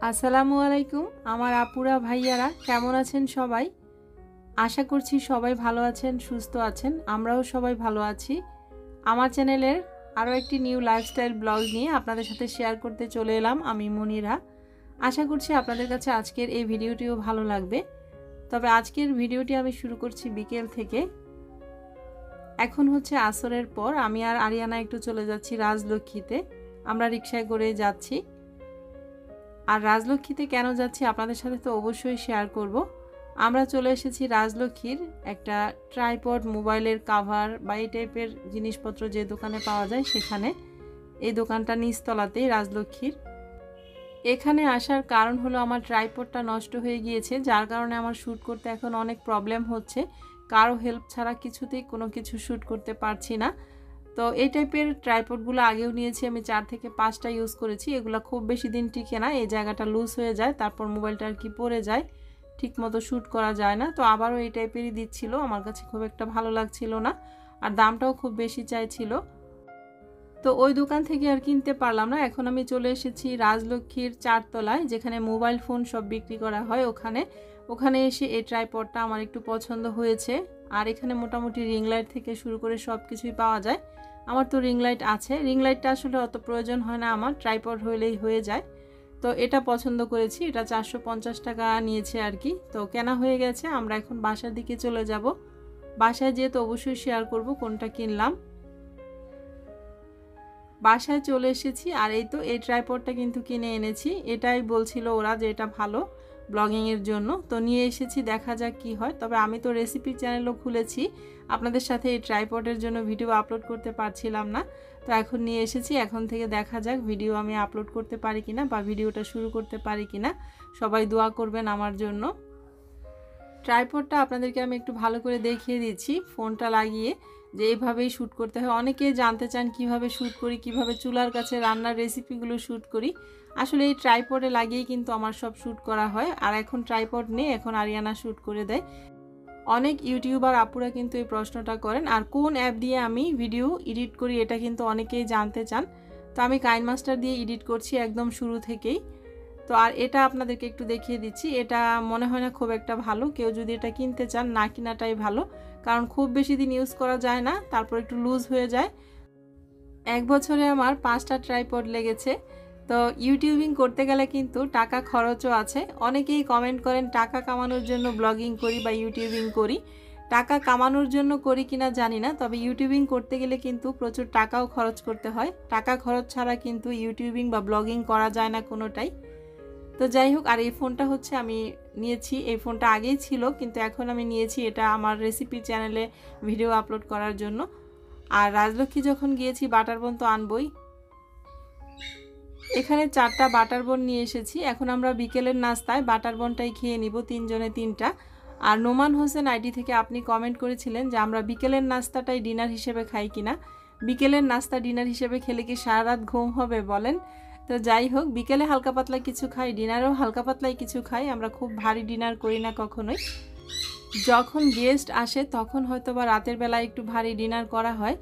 আসসালামু আলাইকুম আমার আপুরা ভাইয়ারা কেমন আছেন সবাই। আশা করছি সবাই ভালো আছেন, সুস্থ আছেন। আমরাও সবাই ভালো আছি। আমার চ্যানেলের আরও একটি নিউ লাইফস্টাইল ব্লগ নিয়ে আপনাদের সাথে শেয়ার করতে চলে এলাম আমি মনিরা। আশা করছি আপনাদের কাছে আজকের এই ভিডিওটিও ভালো লাগবে। তবে আজকের ভিডিওটি আমি শুরু করছি বিকেল থেকে। এখন হচ্ছে আসরের পর আমি আর আরিয়ানা একটু চলে যাচ্ছি রাজলক্ষ্মীতে। আমরা রিকশায় করে যাচ্ছি। আর রাজলক্ষ্মীতে কেন যাচ্ছি আপনাদের সাথে তো অবশ্যই শেয়ার করব। আমরা চলে এসেছি রাজলক্ষ্মীর একটা ট্রাইপড, মোবাইলের কাভার বা এই টাইপের জিনিসপত্র যে দোকানে পাওয়া যায় সেখানে। এই দোকানটা নিচতলাতেই রাজলক্ষ্মীর। এখানে আসার কারণ হলো আমার ট্রাইপডটা নষ্ট হয়ে গিয়েছে, যার কারণে আমার শ্যুট করতে এখন অনেক প্রবলেম হচ্ছে। কারো হেল্প ছাড়া কিছুতেই কোনো কিছু শ্যুট করতে পারছি না। তো এই টাইপের ট্রাইপডগুলো আগেও নিয়েছি আমি, 4 থেকে 5টা ইউজ করেছি। এগুলো খুব বেশি দিন টিকে না, এই জায়গাটা লুজ হয়ে যায়, তারপর মোবাইলটা আর কি পড়ে যায়, ঠিক মতো শ্যুট করা যায় না। তো আবারও এই টাইপেরই দিচ্ছিল, আমার কাছে খুব একটা ভালো লাগছিল না, আর দামটাও খুব বেশি চাইছিল। তো ওই দোকান থেকে আর কিনতে পারলাম না। এখন আমি চলে এসেছি রাজলক্ষ্মীর 4 তলায়, যেখানে মোবাইল ফোন সব বিক্রি করা হয়। ওখানে এসে এই ট্রাইপডটা আমার একটু পছন্দ হয়েছে। আর এখানে মোটামুটি রিং লাইট থেকে শুরু করে সব কিছুই পাওয়া যায়। আমার তো রিং লাইট আছে, রিং লাইটটা আসলে অত প্রয়োজন হয় না আমার, ট্রাইপড হলেই হয়ে যায়। তো এটা পছন্দ করেছি, এটা 450 টাকা নিয়েছে আর কি। তো কেনা হয়ে গেছে, আমরা এখন বাসার দিকে চলে যাব। বাসায় যেয়ে তো অবশ্যই শেয়ার করব কোনটা কিনলাম। বাসায় চলে এসেছি, আর এই তো এই ট্রাইপডটা কিন্তু কিনে এনেছি। এটাই বলছিল ওরা যে এটা ভালো ব্লগিংয়ের জন্য, তো নিয়ে এসেছি, দেখা যাক কি হয়। তবে আমি তো রেসিপি চ্যানেলও খুলেছি, আপনাদের সাথে এই ট্রাইপডের জন্য ভিডিও আপলোড করতে পারছিলাম না। তো এখন নিয়ে এসেছি, এখন থেকে দেখা যাক ভিডিও আমি আপলোড করতে পারি কিনা বা ভিডিওটা শুরু করতে পারি কিনা। সবাই দোয়া করবেন আমার জন্য। ট্রাইপডটা আপনাদেরকে আমি একটু ভালো করে দেখিয়ে দিচ্ছি ফোনটা লাগিয়ে, যে এইভাবেই শ্যুট করতে হয়। অনেকেই জানতে চান কিভাবে শ্যুট করি, কিভাবে চুলার কাছে রান্নার রেসিপিগুলো শ্যুট করি। আসলে এই ট্রাইপডে লাগিয়েই কিন্তু আমার সব শ্যুট করা হয়। আর এখন ট্রাইপড নেই, এখন আরিয়ানা শ্যুট করে দেয়। অনেক ইউটিউবার আপুরা কিন্তু এই প্রশ্নটা করেন, আর কোন অ্যাপ দিয়ে আমি ভিডিও এডিট করি এটা কিন্তু অনেকেই জানতে চান। তো আমি কাইনমাস্টার দিয়ে এডিট করছি একদম শুরু থেকেই। তো আর এটা আপনাদেরকে একটু দেখিয়ে দিচ্ছি, এটা মনে হয় না খুব একটা ভালো। কেউ যদি এটা কিনতে চান না কিনাটাই ভালো, কারণ খুব বেশি দিন ইউজ করা যায় না, তারপর একটু লুজ হয়ে যায়। 1 বছরে আমার 5টা ট্রাইপড লেগেছে। তো ইউটিউবিং করতে গেলে কিন্তু টাকা খরচও আছে। অনেকেই কমেন্ট করেন টাকা কামানোর জন্য ব্লগিং করি বা ইউটিউবিং করি। টাকা কামানোর জন্য করি কিনা জানি না, তবে ইউটিউবিং করতে গেলে কিন্তু প্রচুর টাকাও খরচ করতে হয়। টাকা খরচ ছাড়া কিন্তু ইউটিউবিং বা ব্লগিং করা যায় না কোনোটাই। তো যাই হোক, আর এই ফোনটা হচ্ছে আমি নিয়েছি, এই ফোনটা আগেই ছিল কিন্তু এখন আমি নিয়েছি এটা আমার রেসিপি চ্যানেলে ভিডিও আপলোড করার জন্য। আর রাজলক্ষ্মী যখন গিয়েছি বাটার বোন তো আনবই। এখানে 4টা বাটার বোন নিয়ে এসেছি। এখন আমরা বিকেলের নাস্তায় বাটার বোনটাই খেয়ে নিব, 3 জনে 3টা। আর নোমান হোসেন আইডি থেকে আপনি কমেন্ট করেছিলেন যে আমরা বিকেলের নাস্তাটাই ডিনার হিসেবে খাই কিনা। বিকেলের নাস্তা ডিনার হিসেবে খেলে কি সারা রাত ঘুম হবে বলেন? তো যাই হোক, বিকেলে হালকা পাতলা কিছু খাই, ডিনারেও হালকা পাতলাই কিছু খাই। আমরা খুব ভারী ডিনার করি না কখনোই। যখন গেস্ট আসে তখন হয়তো বা রাতের বেলা একটু ভারী ডিনার করা হয়।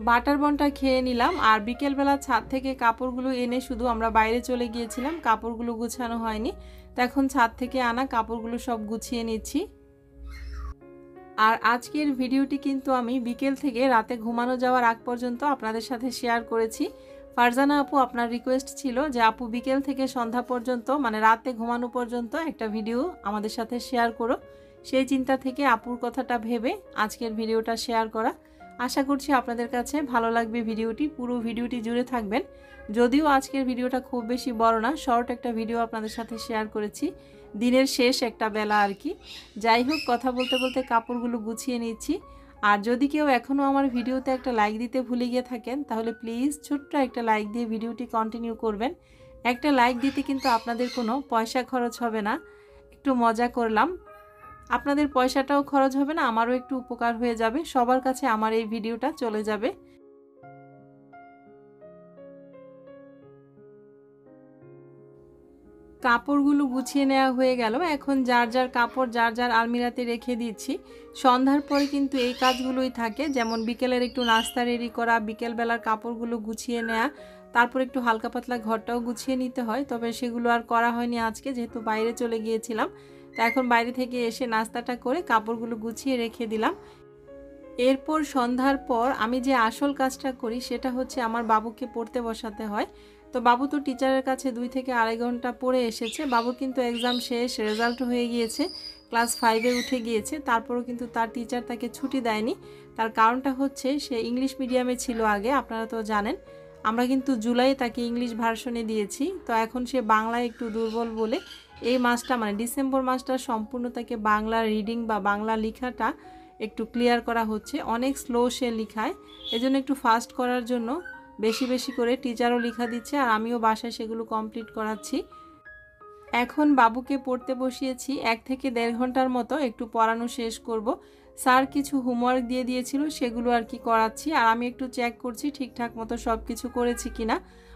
বাটার বনটা খেয়ে নিলাম, আর বিকেলবেলা ছাদ থেকে কাপড়গুলো এনে শুধু আমরা বাইরে চলে গিয়েছিলাম, কাপড়গুলো গুছানো হয়নি। তো এখন ছাদ থেকে আনা কাপড়গুলো সব গুছিয়ে নিচ্ছি। আর আজকের ভিডিওটি কিন্তু আমি বিকেল থেকে রাতে ঘুমানো যাওয়ার আগ পর্যন্ত আপনাদের সাথে শেয়ার করেছি। ফারজানা আপু আপনার রিকোয়েস্ট ছিল যে আপু বিকেল থেকে সন্ধ্যা পর্যন্ত, মানে রাতে ঘুমানো পর্যন্ত একটা ভিডিও আমাদের সাথে শেয়ার করো। সেই চিন্তা থেকে আপুর কথাটা ভেবে আজকের ভিডিওটা শেয়ার করা। আশা করছি আপনাদের কাছে ভালো লাগবে ভিডিওটি, পুরো ভিডিওটি জুড়ে থাকবেন। যদিও আজকের ভিডিওটা খুব বেশি বড় না, শর্ট একটা ভিডিও আপনাদের সাথে শেয়ার করেছি, দিনের শেষ একটা বেলা আর কি। যাই হোক, কথা বলতে বলতে কাপড়গুলো গুছিয়ে নিচ্ছি। আর যদি কেউ এখনও আমার ভিডিওতে একটা লাইক দিতে ভুলে গিয়ে থাকেন, তাহলে প্লিজ ছোট্ট একটা লাইক দিয়ে ভিডিওটি কন্টিনিউ করবেন। একটা লাইক দিতে কিন্তু আপনাদের কোনো পয়সা খরচ হবে না, একটু মজা করলাম। আপনাদের পয়সাটাও খরচ হবে না, আমারও একটু উপকার হয়ে যাবে, সবার কাছে আমার এই ভিডিওটা চলে যাবে। কাপড়গুলো গুছিয়ে নেওয়া হয়ে গেল। এখন যার যার কাপড় যার যার আলমিরাতে রেখে দিচ্ছি। সন্ধ্যার পরে কিন্তু এই কাজগুলোই থাকে, যেমন বিকেলের একটু নাস্তা রেডি করা, বিকেলবেলার কাপড়গুলো গুছিয়ে নেওয়া। তারপর একটু হালকা পাতলা ঘরটাও গুছিয়ে নিতে হয়, তবে সেগুলো আর করা হয়নি আজকে, যেহেতু বাইরে চলে গিয়েছিলাম। তো এখন বাইরে থেকে এসে নাস্তাটা করে কাপড়গুলো গুছিয়ে রেখে দিলাম। এরপর সন্ধ্যার পর আমি যে আসল কাজটা করি সেটা হচ্ছে আমার বাবুকে পড়তে বসাতে হয়। তো বাবু তো টিচারের কাছে 2 থেকে 2.5 ঘন্টা পড়ে এসেছে। বাবুর কিন্তু এক্সাম শেষ, রেজাল্ট হয়ে গিয়েছে, ক্লাস 5-এ উঠে গিয়েছে। তারপরও কিন্তু তার টিচার তাকে ছুটি দেয়নি। তার কারণটা হচ্ছে সে ইংলিশ মিডিয়ামে ছিল আগে, আপনারা তো জানেন। আমরা কিন্তু জুলাই তাকে ইংলিশ ভার্সনে দিয়েছি। তো এখন সে বাংলায় একটু দুর্বল বলে এই মাসটা মানে ডিসেম্বর মাসটা সম্পূর্ণ তাকে বাংলা রিডিং বা বাংলা লেখাটা একটু ক্লিয়ার করা হচ্ছে। অনেক স্লো সে লেখায়, এজন্য একটু ফাস্ট করার জন্য বেশি বেশি করে টিচারও লেখা দিচ্ছে, আর আমিও বাসায় সেগুলো কমপ্লিট করাচ্ছি। এখন বাবুকে পড়তে বসিয়েছি, 1 থেকে 1.5 ঘন্টার মতো একটু পড়ানো শেষ করব। স্যার কিছু হোমওয়ার্ক দিয়ে দিয়েছিল, সেগুলো আর কি করাচ্ছি, আর আমি একটু চেক করছি ঠিকঠাক মতো সব কিছু করেছি কিনা,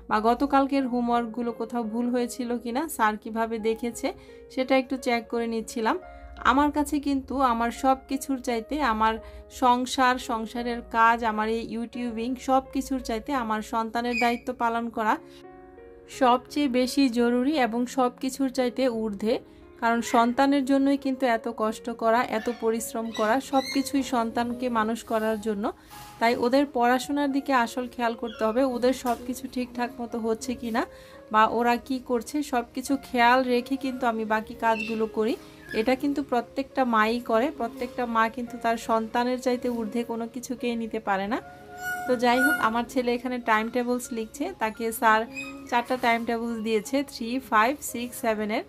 বা গতকালকের হোমওয়ার্কগুলো কোথাও ভুল হয়েছিল কিনা, স্যার কিভাবে দেখেছে সেটা একটু চেক করে নিচ্ছিলাম। আমার কাছে কিন্তু আমার সব কিছুর চাইতে আমার সংসারের কাজ, আমার এই ইউটিউবিং সব কিছুর চাইতে আমার সন্তানের দায়িত্ব পালন করা সবচেয়ে বেশি জরুরি এবং সব কিছুর চাইতে ঊর্ধ্বে। কারণ সন্তানের জন্যই কিন্তু এত কষ্ট করা, এত পরিশ্রম করা, সব কিছুই সন্তানকে মানুষ করার জন্য। তাই ওদের পড়াশোনার দিকে আসল খেয়াল করতে হবে, ওদের সব কিছু ঠিকঠাক মতো হচ্ছে কি না বা ওরা কি করছে সব কিছু খেয়াল রেখে কিন্তু আমি বাকি কাজগুলো করি। এটা কিন্তু প্রত্যেকটা মাই করে, প্রত্যেকটা মা কিন্তু তার সন্তানের চাইতে ঊর্ধ্বে কোনো কিছুকেই নিতে পারে না। তো যাই হোক, আমার ছেলে এখানে টাইম টেবলস লিখছে, তাকে স্যার 4টা টাইম টেবলস দিয়েছে, 3, 5, 6, 7-এর।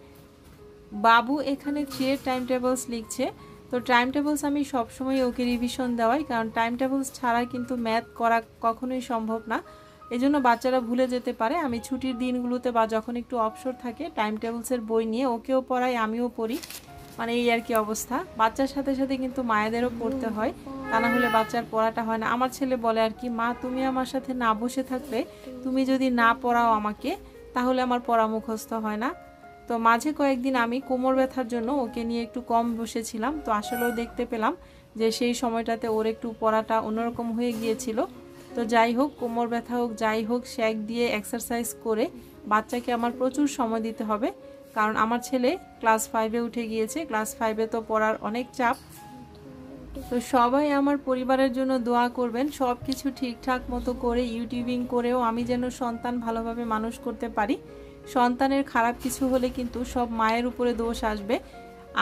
বাবু এখানে 3-এর টাইম টেবলস লিখছে। তো টাইম টেবলস আমি সবসময় ওকে রিভিশন দেওয়াই, কারণ টাইম টেবলস ছাড়া কিন্তু ম্যাথ করা কখনোই সম্ভব না। এজন্য বাচ্চারা ভুলে যেতে পারে। আমি ছুটির দিনগুলোতে বা যখন একটু অবসর থাকে টাইম টেবলসের বই নিয়ে ওকেও পড়াই, আমিও পড়ি, মানে এই আর কি অবস্থা। বাচ্চার সাথে সাথে কিন্তু মায়েদেরও পড়তে হয়, তা না হলে বাচ্চার পড়াটা হয় না। আমার ছেলে বলে আর কি, মা তুমি আমার সাথে না বসে থাকলে, তুমি যদি না পড়াও আমাকে, তাহলে আমার পড়া মুখস্থ হয় না। তো মাঝে কয়েকদিন আমি কোমর ব্যথার জন্য ওকে নিয়ে একটু কম বসেছিলাম। তো আসলেও দেখতে পেলাম যে সেই সময়টাতে ওর একটু পড়াটা অন্যরকম হয়ে গিয়েছিল। তো যাই হোক, কোমর ব্যথা হোক যাই হোক, শ্যাক দিয়ে এক্সারসাইজ করে বাচ্চাকে আমার প্রচুর সময় দিতে হবে, কারণ আমার ছেলে ক্লাস 5-এ উঠে গিয়েছে। ক্লাস 5-এ তো পড়ার অনেক চাপ। তো সবাই আমার পরিবারের জন্য দোয়া করবেন, সব কিছু ঠিকঠাক মতো করে ইউটিউবিং করেও আমি যেন সন্তান ভালোভাবে মানুষ করতে পারি। সন্তানের খারাপ কিছু হলে কিন্তু সব মায়ের উপরে দোষ আসবে।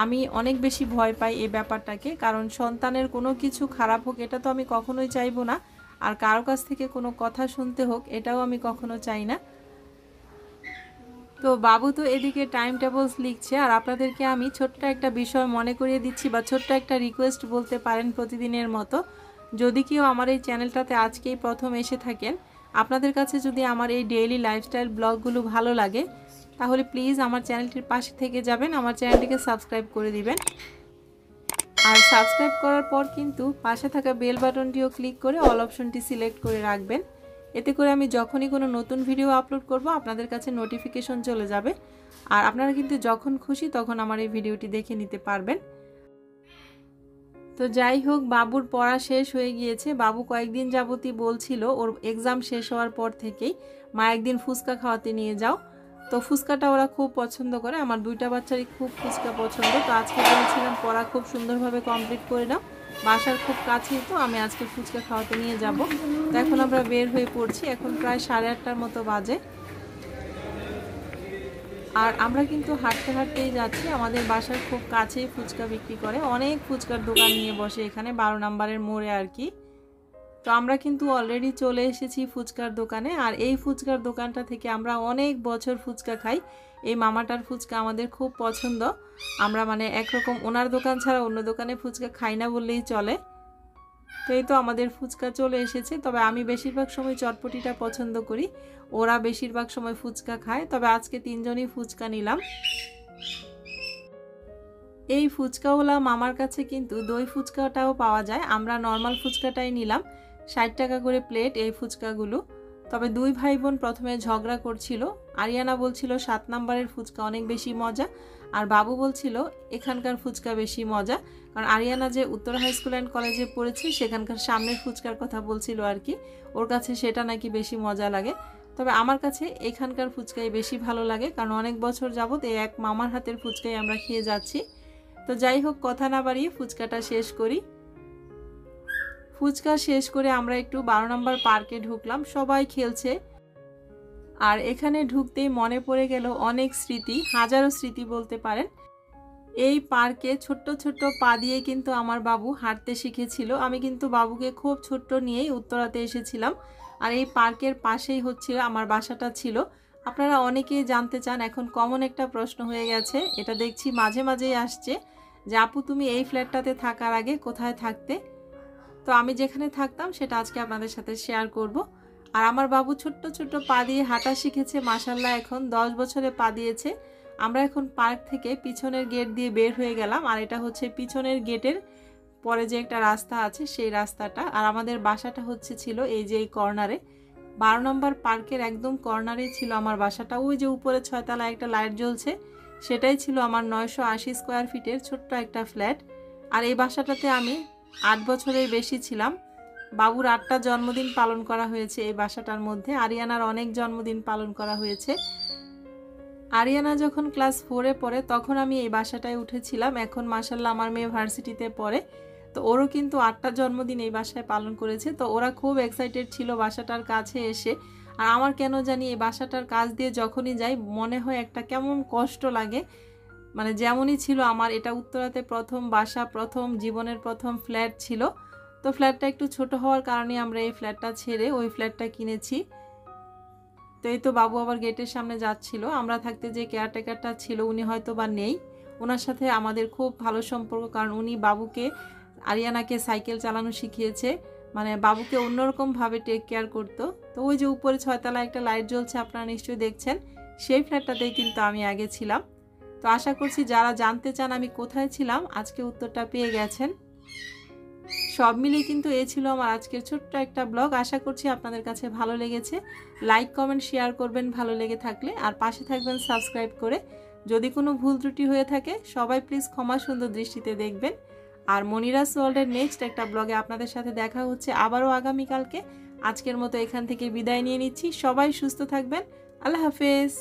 আমি অনেক বেশি ভয় পাই এই ব্যাপারটাকে, কারণ সন্তানের কোনো কিছু খারাপ হোক এটা তো আমি কখনোই চাইবো না, আর কারো কাছ থেকে কোনো কথা শুনতে হোক এটাও আমি কখনো চাই না। তো বাবু তো এদিকে টাইম টেবলস লিখছে, আর আপনাদেরকে আমি ছোট্ট একটা বিষয় মনে করিয়ে দিচ্ছি, বা ছোট্ট একটা রিকোয়েস্ট বলতে পারেন প্রতিদিনের মতো। যদি কেউ আমার এই চ্যানেলটাতে আজকেই প্রথম এসে থাকেন, আপনাদের কাছে যদি আমার এই ডেইলি লাইফস্টাইল ব্লগগুলো ভালো লাগে, তাহলে প্লিজ আমার চ্যানেলটির পাশে থেকে যাবেন, আমার চ্যানেলটিকে সাবস্ক্রাইব করে দিবেন। আর সাবস্ক্রাইব করার পর কিন্তু পাশে থাকা বেল বাটনটিও ক্লিক করে অল অপশনটি সিলেক্ট করে রাখবেন। এতে করে আমি যখনই কোনো নতুন ভিডিও আপলোড করব আপনাদের কাছে নোটিফিকেশন চলে যাবে, আর আপনারা কিন্তু যখন খুশি তখন আমার এই ভিডিওটি দেখে নিতে পারবেন। তো যাই হোক, বাবুর পড়া শেষ হয়ে গিয়েছে। বাবু কয়েকদিন যাবতই বলছিল ওর এক্সাম শেষ হওয়ার পর থেকেই, মা একদিন ফুচকা খাওয়াতে নিয়ে যাও। তো ফুচকাটা ওরা খুব পছন্দ করে, আমার 2টা বাচ্চারই খুব ফুচকা পছন্দ। তো আজকে বলেছিলাম পড়া খুব সুন্দরভাবে কমপ্লিট করে নাও, বাসার খুব কাছেই তো, আমি আজকে ফুচকা খাওয়াতে নিয়ে যাব। তো এখন আমরা বের হয়ে পড়ছি, এখন প্রায় 8:30টার মতো বাজে। আর আমরা কিন্তু হাঁটতে হাঁটতেই যাচ্ছি, আমাদের বাসার খুব কাছেই ফুচকা বিক্রি করে, অনেক ফুচকার দোকান নিয়ে বসে এখানে 12 নম্বরের মোড়ে আর কি। তো আমরা কিন্তু অলরেডি চলে এসেছি ফুচকার দোকানে, আর এই ফুচকার দোকানটা থেকে আমরা অনেক বছর ফুচকা খাই। এই মামাটার ফুচকা আমাদের খুব পছন্দ, আমরা মানে একরকম ওনার দোকান ছাড়া অন্য দোকানে ফুচকা খাই না বললেই চলে। তো এই তো আমাদের ফুচকা চলে এসেছে, তবে আমি বেশিরভাগ সময় চটপটিটা পছন্দ করি, ওরা বেশিরভাগ সময় ফুচকা খায়। তবে আজকে 3জনই ফুচকা নিলাম। এই ফুচকাওয়ালা মামার কাছে কিন্তু দই ফুচকাটাও পাওয়া যায়, আমরা নর্মাল ফুচকাটাই নিলাম, 60 টাকা করে প্লেট এই ফুচকাগুলো। তবে 2 ভাই বোন প্রথমে ঝগড়া করছিল, আরিয়ানা বলছিল 7 নম্বরের ফুচকা অনেক বেশি মজা, আর বাবু বলছিল এখানকার ফুচকা বেশি মজা, কারণ আরিয়ানা যে উত্তরা হাই স্কুল অ্যান্ড কলেজে পড়েছে সেখানকার সামনের ফুচকার কথা বলছিল আর কি, ওর কাছে সেটা নাকি বেশি মজা লাগে। তো তবে আমার কাছে এখানকার ফুচকাই বেশি ভালো লাগে, কারণ অনেক বছর যাবত এই এক মামার হাতের ফুচকাই আমরা খেয়ে যাচ্ছি। তো যাই হোক, কথা না বাড়িয়ে ফুচকাটা শেষ করি। ফুচকা শেষ করে আমরা একটু 12 নম্বর পার্কে ঢুকলাম, সবাই খেলছে। আর এখানে ঢুকতেই মনে পড়ে গেল অনেক স্মৃতি, হাজারো স্মৃতি বলতে পারেন। এই পার্কে ছোট্ট ছোট্ট পা দিয়ে কিন্তু আমার বাবু হাঁটতে শিখেছিল। আমি কিন্তু বাবুকে খুব ছোট্ট নিয়েই উত্তরাতে এসেছিলাম। আর এই পার্কের পাশেই হচ্ছিল আমার বাসাটা ছিল। আপনারা অনেকেই জানতে চান, এখন কমন একটা প্রশ্ন হয়ে গেছে, এটা দেখছি মাঝে মাঝেই আসছে, যে আপু তুমি এই ফ্ল্যাটটাতে থাকার আগে কোথায় থাকতে। তো আমি যেখানে থাকতাম সেটা আজকে আপনাদের সাথে শেয়ার করব। আর আমার বাবু ছোট্ট ছোট্ট পা দিয়ে হাঁটা শিখেছে, মাশাআল্লাহ এখন 10 বছরে পা দিয়েছে। আমরা এখন পার্ক থেকে পিছনের গেট দিয়ে বের হয়ে গেলাম, আর এটা হচ্ছে পিছনের গেটের পরে যে একটা রাস্তা আছে সেই রাস্তাটা। আর আমাদের বাসাটা ছিল এই যে এই কর্নারে, 12 নম্বর পার্কের একদম কর্নারেই ছিল আমার বাসাটা। ওই যে উপরে 6 তলায় একটা লাইট জ্বলছে, সেটাই ছিল আমার 980 স্কোয়ার ফিটের ছোট্ট একটা ফ্ল্যাট। আর এই বাসাটাতে আমি 8 বছরের বেশি ছিলাম। বাবুর 8টা জন্মদিন পালন করা হয়েছে এই বাসাটার মধ্যে। আরিয়ানার অনেক জন্মদিন পালন করা হয়েছে। আরিয়ানা যখন ক্লাস 4-এ পড়ে তখন আমি এই বাসাটায় উঠেছিলাম। এখন মাশাআল্লাহ আমার মেয়ে ভার্সিটিতে পড়ে, তো ওরও কিন্তু 8টা জন্মদিন এই বাসায় পালন করেছে। তো ওরা খুব এক্সাইটেড ছিল বাসাটার কাছে এসে। আর আমার কেন জানি এই বাসাটার কাছ দিয়ে যখনই যাই মনে হয় একটা কেমন কষ্ট লাগে। মানে যেমনই ছিল আমার এটা উত্তরাতে প্রথম বাসা, প্রথম জীবনের প্রথম ফ্ল্যাট ছিল। তো ফ্ল্যাটটা একটু ছোট হওয়ার কারণে আমরা এই ফ্ল্যাটটা ছেড়ে ওই ফ্ল্যাটটা কিনেছি। তো এই তো বাবু আবার গেটের সামনে যাচ্ছিল। আমরা থাকতে যে কেয়ারটেকারটা ছিল উনি হয়তো বা নেই, ওনার সাথে আমাদের খুব ভালো সম্পর্ক, কারণ উনি বাবুকে আরিয়ানাকে সাইকেল চালানো শিখিয়েছে, মানে বাবুকে অন্যরকমভাবে টেক কেয়ার করতো। তো ওই যে উপরে 6 তলায় একটা লাইট জ্বলছে আপনারা নিশ্চয়ই দেখছেন, সেই ফ্ল্যাটটাতেই কিন্তু আমি আগে ছিলাম। তো আশা করছি যারা জানতে চান আমি কোথায় ছিলাম আজকে উত্তরটা পেয়ে গেছেন। সব মিলিয়ে কিন্তু এই ছিল আমার আজকের ছোট্ট একটা ব্লগ। আশা করছি আপনাদের কাছে ভালো লেগেছে। লাইক কমেন্ট শেয়ার করবেন ভালো লেগে থাকলে, আর পাশে থাকবেন সাবস্ক্রাইব করে। যদি কোনো ভুল ত্রুটি হয়ে থাকে সবাই প্লিজ ক্ষমা সুন্দর দৃষ্টিতে দেখবেন। আর মনিরাস ওয়ার্ল্ডের নেক্সট একটা ব্লগে আপনাদের সাথে দেখা হচ্ছে আবারও আগামীকালকে। আজকের মতো এখান থেকে বিদায় নিয়ে নিচ্ছি। সবাই সুস্থ থাকবেন। আল্লাহ হাফেজ।